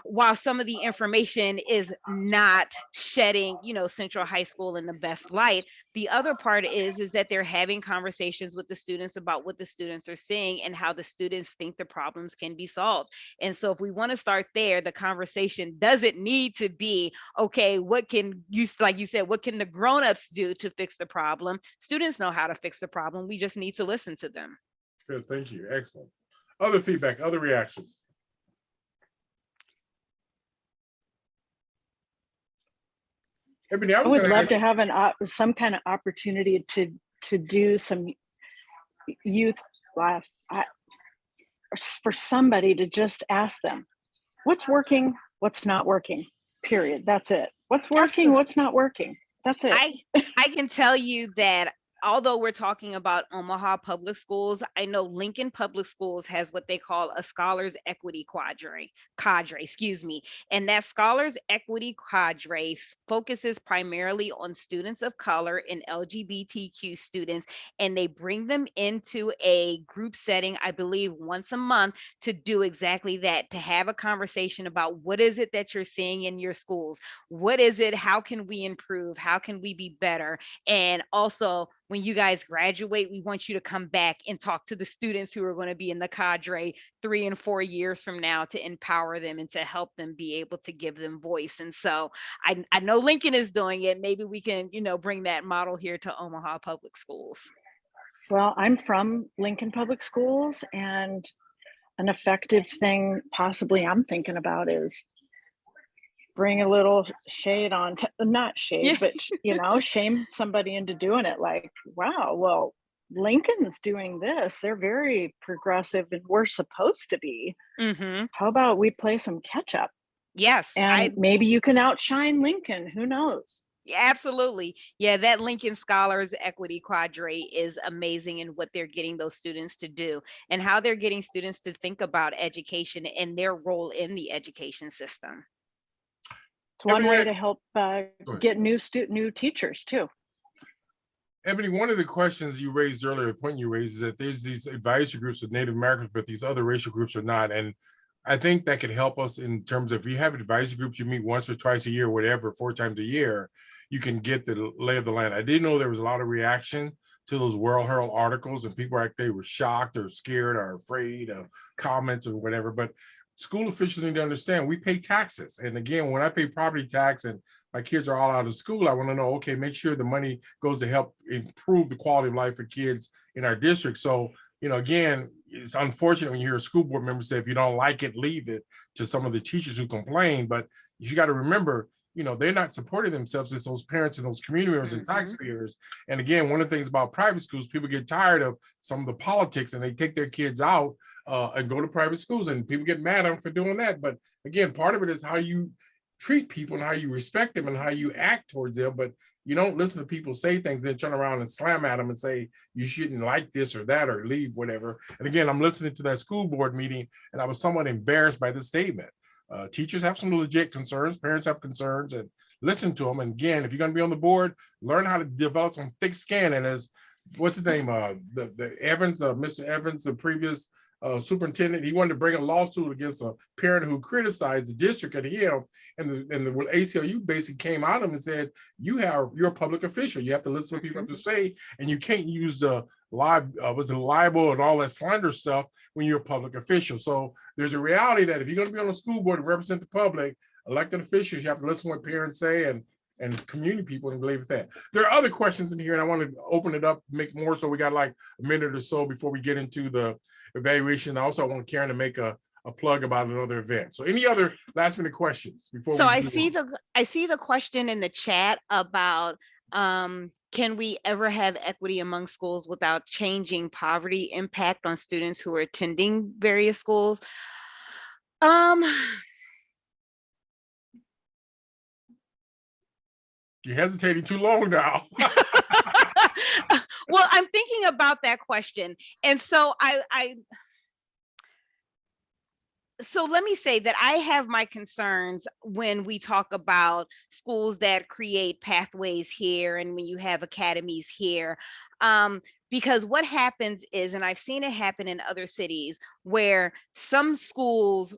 While some of the information is not shedding, Central High School in the best light, the other part is that they're having conversations with the students about what the students are seeing and how the students think the problems can be solved. And so if we want to start there, the conversation doesn't need to be, okay, what can you, like you said, what can the grown-ups do to fix the problem? Students know how to fix the problem. We just need to listen to them. Good, thank you. Excellent. Other feedback, other reactions. Ebony, I would love to have some kind of opportunity to do some youth class for somebody to just ask them what's working, what's not working, period. That's it. What's working, what's not working. That's it. I can tell you that although we're talking about Omaha Public Schools, I know Lincoln Public Schools has what they call a Scholars Equity cadre, and that Scholars Equity cadre focuses primarily on students of color and LGBTQ students, and they bring them into a group setting, I believe once a month, to do exactly that, to have a conversation about what is it that you're seeing in your schools? What is it? How can we improve? How can we be better? And also, when you guys graduate, we want you to come back and talk to the students who are going to be in the cadre 3 and 4 years from now to empower them and to help them be able to give them voice. And so I know Lincoln is doing it. Maybe we can, bring that model here to Omaha Public Schools. Well, I'm from Lincoln Public Schools, and an effective thing possibly I'm thinking about is bring a little shade on, not shade, Yeah. but shame somebody into doing it. Like, wow, well, Lincoln's doing this. They're very progressive and we're supposed to be. Mm-hmm. How about we play some catch up? Yes, And maybe you can outshine Lincoln. Who knows? yeah, absolutely. Yeah, that Lincoln Scholars Equity Quadrate is amazing in what they're getting those students to do and how they're getting students to think about education and their role in the education system. It's one Ebony, way to help get new teachers too. Ebony, one of the questions you raised earlier, the point you raised, is that there's these advisory groups with Native Americans, but these other racial groups are not. And I think that could help us in terms of, if you have advisory groups, you meet once or twice a year, whatever, 4 times a year, you can get the lay of the land. I did know there was a lot of reaction to those World Herald articles, and people they were shocked or scared or afraid of comments or whatever. But school officials need to understand we pay taxes. And again, when I pay property tax and my kids are all out of school, I want to know, okay, make sure the money goes to help improve the quality of life for kids in our district. So, again, it's unfortunate when you hear a school board member say, if you don't like it, leave it, to some of the teachers who complain. But you got to remember, they're not supporting themselves. It's those parents and those community members and taxpayers. And again, one of the things about private schools, people get tired of some of the politics and they take their kids out and go to private schools, and people get mad at them for doing that. But again, part of it is how you treat people and how you respect them and how you act towards them. But you don't listen to people say things, then turn around and slam at them and say, you shouldn't like this or that or leave, whatever. And again, I'm listening to that school board meeting and I was somewhat embarrassed by this statement. Teachers have some legit concerns, parents have concerns, and listen to them. And again, if you're going to be on the board, learn how to develop some thick skin. And as, what's his name? The Evans, Mr. Evans, the previous superintendent, he wanted to bring a lawsuit against a parent who criticized the district at him, and the ACLU basically came out of him and said, you're a public official. You have to listen to what people have to say, and you can't use the libel and all that slander stuff when you're a public official. So there's a reality that if you're going to be on a school board and represent the public, elected officials, you have to listen to what parents say and community people and believe that. There are other questions in here, and I want to open it up, make more. So we got like a minute or so before we get into the evaluation. Also, I want Karen to make a plug about another event. So any other last minute questions before So we I see the question in the chat about can we ever have equity among schools without changing poverty impact on students who are attending various schools? You're hesitating too long now. Well, I'm thinking about that question. And so so let me say that I have my concerns when we talk about schools that create pathways here and when you have academies here. Because what happens is, and I've seen it happen in other cities, where some schools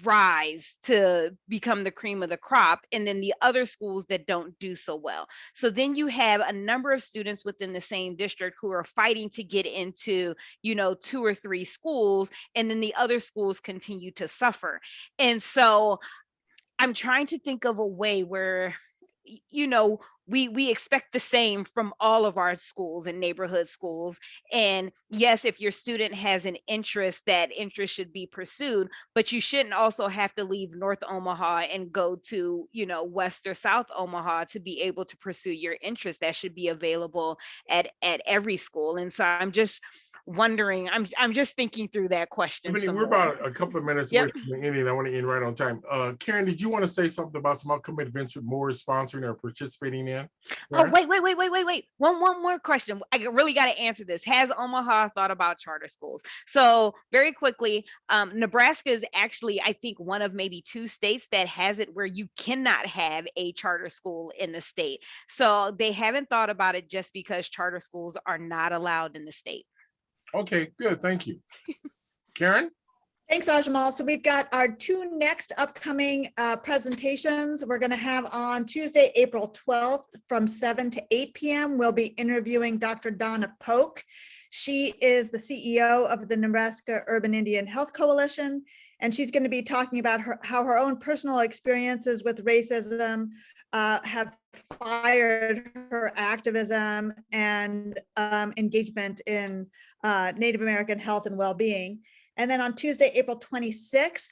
rise to become the cream of the crop, and then the other schools that don't do so well. So then you have a number of students within the same district who are fighting to get into, 2 or 3 schools, and then the other schools continue to suffer. And so I'm trying to think of a way where, we expect the same from all of our schools and neighborhood schools. And yes, if your student has an interest, that interest should be pursued, but you shouldn't also have to leave North Omaha and go to, West or South Omaha to be able to pursue your interest. That should be available at every school. And so I'm just wondering, I'm just thinking through that question. I mean, we're about a couple of minutes away from the ending. I want to end right on time. Karen, did you want to say something about some upcoming events that Moore is sponsoring or participating in? Oh, wait. One more question. I really got to answer this. Has Omaha thought about charter schools? So very quickly, Nebraska is actually, I think, one of maybe 2 states that has it where you cannot have a charter school in the state. So they haven't thought about it just because charter schools are not allowed in the state. Okay, good. Thank you. Karen? Thanks, Ajmal. So we've got our 2 next upcoming presentations. We're going to have on Tuesday, April 12th from 7 to 8 p.m. We'll be interviewing Dr. Donna Polk. She is the CEO of the Nebraska Urban Indian Health Coalition, and she's going to be talking about how her own personal experiences with racism have fired her activism and engagement in Native American health and well-being. And then on Tuesday, April 26th,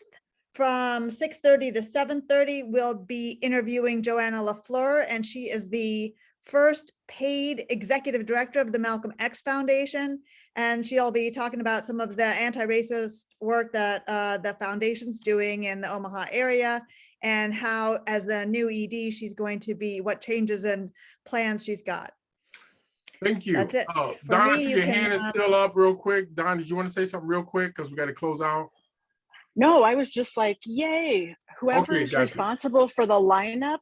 from 6:30 to 7:30, we'll be interviewing Joanna LaFleur, and she is the first paid executive director of the Malcolm X Foundation. And she'll be talking about some of the anti-racist work that the foundation's doing in the Omaha area, and how, as the new ED, she's going to be, what changes and plans she's got. Thank you. That's it. Oh, For Don, I me, see you your can, hand is still up real quick. Don, did you want to say something real quick? Because we got to close out. No, I was just like, yay, whoever Okay, is gotcha. responsible for the lineup,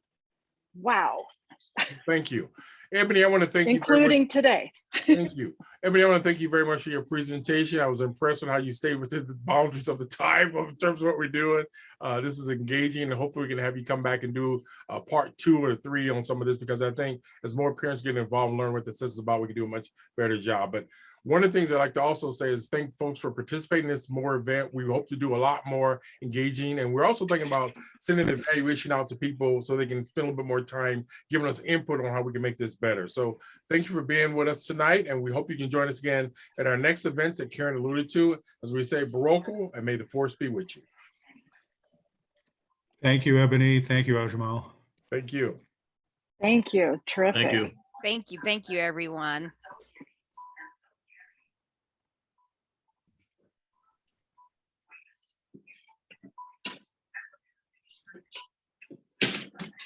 wow, Thank you. Ebony, I want to thank you very much. including today. Thank you. Ebony, I want to thank you very much for your presentation. I was impressed with how you stayed within the boundaries of the time in terms of what we're doing. This is engaging, and hopefully we can have you come back and do part 2 or 3 on some of this, because I think as more parents get involved and learn what the system is about, we can do a much better job. But one of the things I like to also say is thank folks for participating in this more event. We hope to do a lot more engaging, and we're also thinking about sending an evaluation out to people so they can spend a little bit more time giving us input on how we can make this better. So thank you for being with us tonight, and we hope you can join us again at our next events that Karen alluded to. As we say, Baroko, and may the force be with you. Thank you, Ebony. Thank you, Ajmal. Thank you. Thank you, terrific. Thank you. Thank you, everyone.